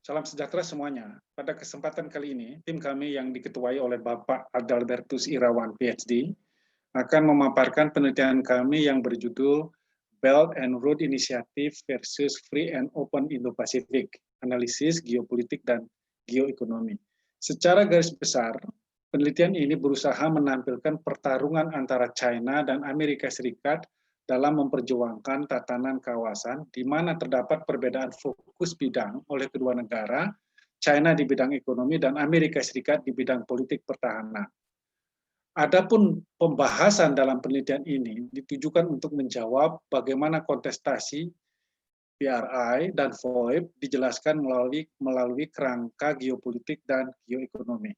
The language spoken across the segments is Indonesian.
Salam sejahtera semuanya. Pada kesempatan kali ini, tim kami yang diketuai oleh Bapak Adalbertus Irawan, PhD, akan memaparkan penelitian kami yang berjudul Belt and Road Initiative versus Free and Open Indo-Pacific, Analisis Geopolitik dan Geoekonomi. Secara garis besar, penelitian ini berusaha menampilkan pertarungan antara China dan Amerika Serikat dalam memperjuangkan tatanan kawasan di mana terdapat perbedaan fokus bidang oleh kedua negara, China di bidang ekonomi dan Amerika Serikat di bidang politik pertahanan. Adapun pembahasan dalam penelitian ini ditujukan untuk menjawab bagaimana kontestasi BRI dan FOIP dijelaskan melalui kerangka geopolitik dan geoekonomi.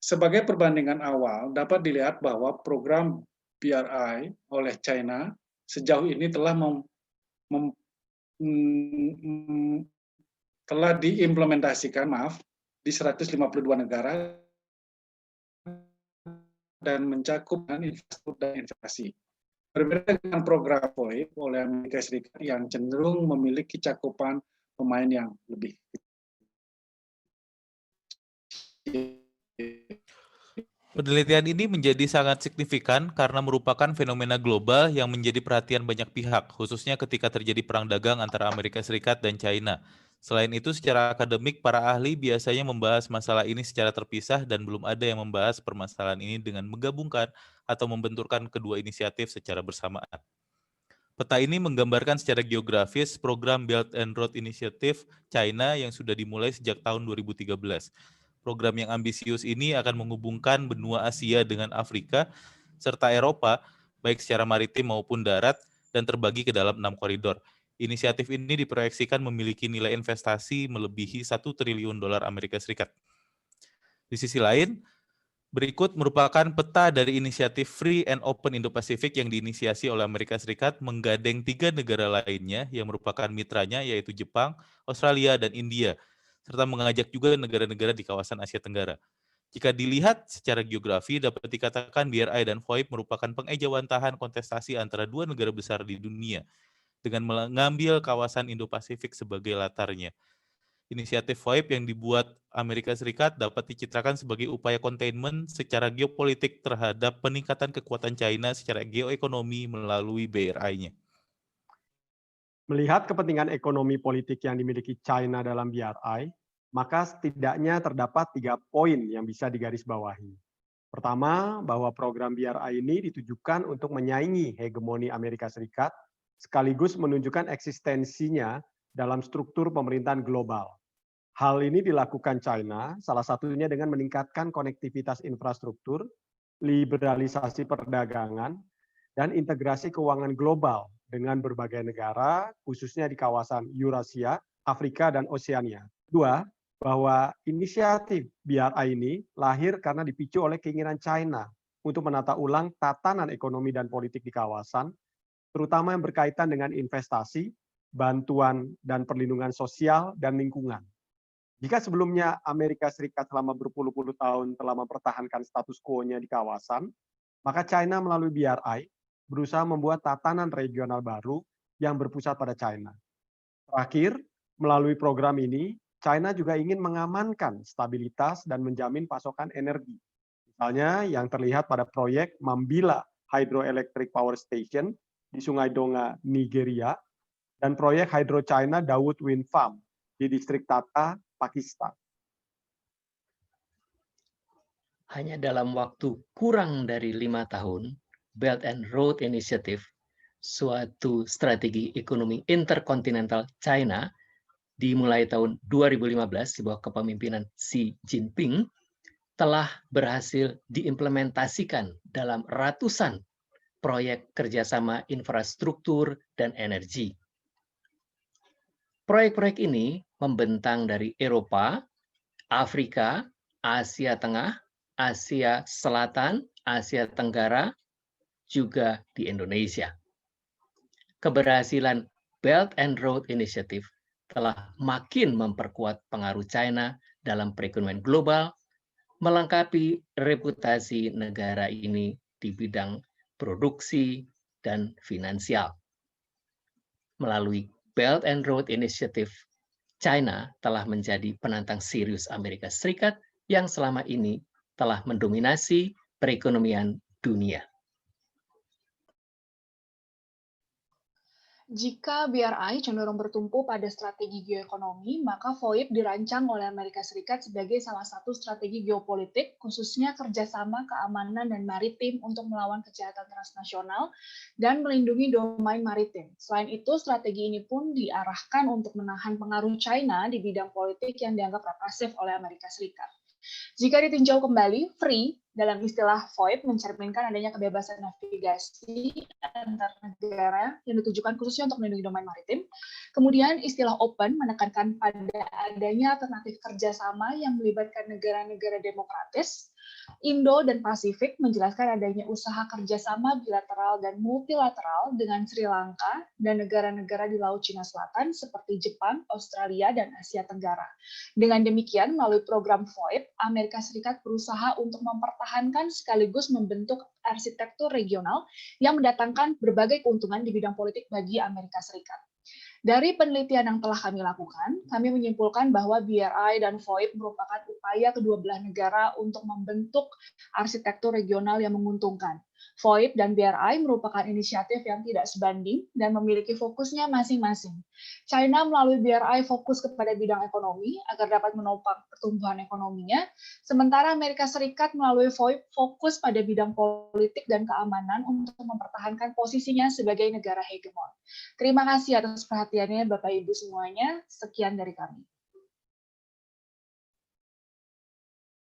Sebagai perbandingan awal, dapat dilihat bahwa program BRI oleh China sejauh ini telah diimplementasikan di 152 negara dan mencakup infrastruktur dan investasi. Berbeda dengan program FOIP oleh Amerika Serikat yang cenderung memiliki cakupan pemain yang lebih kecil. Penelitian ini menjadi sangat signifikan karena merupakan fenomena global yang menjadi perhatian banyak pihak, khususnya ketika terjadi perang dagang antara Amerika Serikat dan China. Selain itu, secara akademik, para ahli biasanya membahas masalah ini secara terpisah dan belum ada yang membahas permasalahan ini dengan menggabungkan atau membenturkan kedua inisiatif secara bersamaan. Peta ini menggambarkan secara geografis program Belt and Road Initiative China yang sudah dimulai sejak tahun 2013. Program yang ambisius ini akan menghubungkan benua Asia dengan Afrika serta Eropa, baik secara maritim maupun darat, dan terbagi ke dalam 6 koridor. Inisiatif ini diproyeksikan memiliki nilai investasi melebihi 1 triliun dolar Amerika Serikat. Di sisi lain, berikut merupakan peta dari inisiatif Free and Open Indo-Pacific yang diinisiasi oleh Amerika Serikat menggandeng 3 negara lainnya yang merupakan mitranya, yaitu Jepang, Australia, dan India, serta mengajak juga negara-negara di kawasan Asia Tenggara. Jika dilihat secara geografi, dapat dikatakan BRI dan FOIP merupakan pengejawantahan kontestasi antara dua negara besar di dunia, dengan mengambil kawasan Indo-Pasifik sebagai latarnya. Inisiatif FOIP yang dibuat Amerika Serikat dapat dicitrakan sebagai upaya containment secara geopolitik terhadap peningkatan kekuatan China secara geoekonomi melalui BRI-nya. Melihat kepentingan ekonomi politik yang dimiliki China dalam BRI, maka setidaknya terdapat 3 poin yang bisa digarisbawahi. Pertama, bahwa program BRI ini ditujukan untuk menyaingi hegemoni Amerika Serikat, sekaligus menunjukkan eksistensinya dalam struktur pemerintahan global. Hal ini dilakukan China, salah satunya dengan meningkatkan konektivitas infrastruktur, liberalisasi perdagangan, dan integrasi keuangan global dengan berbagai negara, khususnya di kawasan Eurasia, Afrika, dan Oseania. 2, bahwa inisiatif BRI ini lahir karena dipicu oleh keinginan China untuk menata ulang tatanan ekonomi dan politik di kawasan, terutama yang berkaitan dengan investasi, bantuan dan perlindungan sosial, dan lingkungan. Jika sebelumnya Amerika Serikat selama berpuluh-puluh tahun telah mempertahankan status quo-nya di kawasan, maka China melalui BRI berusaha membuat tatanan regional baru yang berpusat pada China. Terakhir, melalui program ini, China juga ingin mengamankan stabilitas dan menjamin pasokan energi. Misalnya yang terlihat pada proyek Mambila Hydroelectric Power Station di Sungai Donga, Nigeria, dan proyek Hydro China Dawood Wind Farm di distrik Tata, Pakistan. Hanya dalam waktu kurang dari 5 tahun, Belt and Road Initiative, suatu strategi ekonomi interkontinental China, dimulai tahun 2015 di bawah kepemimpinan Xi Jinping, telah berhasil diimplementasikan dalam ratusan proyek kerjasama infrastruktur dan energi. Proyek-proyek ini membentang dari Eropa, Afrika, Asia Tengah, Asia Selatan, Asia Tenggara, juga di Indonesia. Keberhasilan Belt and Road Initiative telah makin memperkuat pengaruh China dalam perekonomian global, melengkapi reputasi negara ini di bidang produksi dan finansial. Melalui Belt and Road Initiative, China telah menjadi penantang serius Amerika Serikat yang selama ini telah mendominasi perekonomian dunia. Jika BRI cenderung bertumpu pada strategi geoekonomi, maka FOIP dirancang oleh Amerika Serikat sebagai salah satu strategi geopolitik, khususnya kerjasama keamanan dan maritim untuk melawan kejahatan transnasional dan melindungi domain maritim. Selain itu, strategi ini pun diarahkan untuk menahan pengaruh China di bidang politik yang dianggap represif oleh Amerika Serikat. Jika ditinjau kembali, free dalam istilah FOIP mencerminkan adanya kebebasan navigasi antar negara yang ditujukan khususnya untuk melindungi domain maritim. Kemudian istilah open menekankan pada adanya alternatif kerjasama yang melibatkan negara-negara demokratis. Indo dan Pasifik menjelaskan adanya usaha kerjasama bilateral dan multilateral dengan Sri Lanka dan negara-negara di Laut Cina Selatan seperti Jepang, Australia, dan Asia Tenggara. Dengan demikian, melalui program FOIP, Amerika Serikat berusaha untuk mempertahankan sekaligus membentuk arsitektur regional yang mendatangkan berbagai keuntungan di bidang politik bagi Amerika Serikat. Dari penelitian yang telah kami lakukan, kami menyimpulkan bahwa BRI dan FOIP merupakan upaya kedua belah negara untuk membentuk arsitektur regional yang menguntungkan. FOIP dan BRI merupakan inisiatif yang tidak sebanding dan memiliki fokusnya masing-masing. China melalui BRI fokus kepada bidang ekonomi agar dapat menopang pertumbuhan ekonominya, sementara Amerika Serikat melalui FOIP fokus pada bidang politik dan keamanan untuk mempertahankan posisinya sebagai negara hegemon. Terima kasih atas perhatiannya Bapak Ibu semuanya. Sekian dari kami.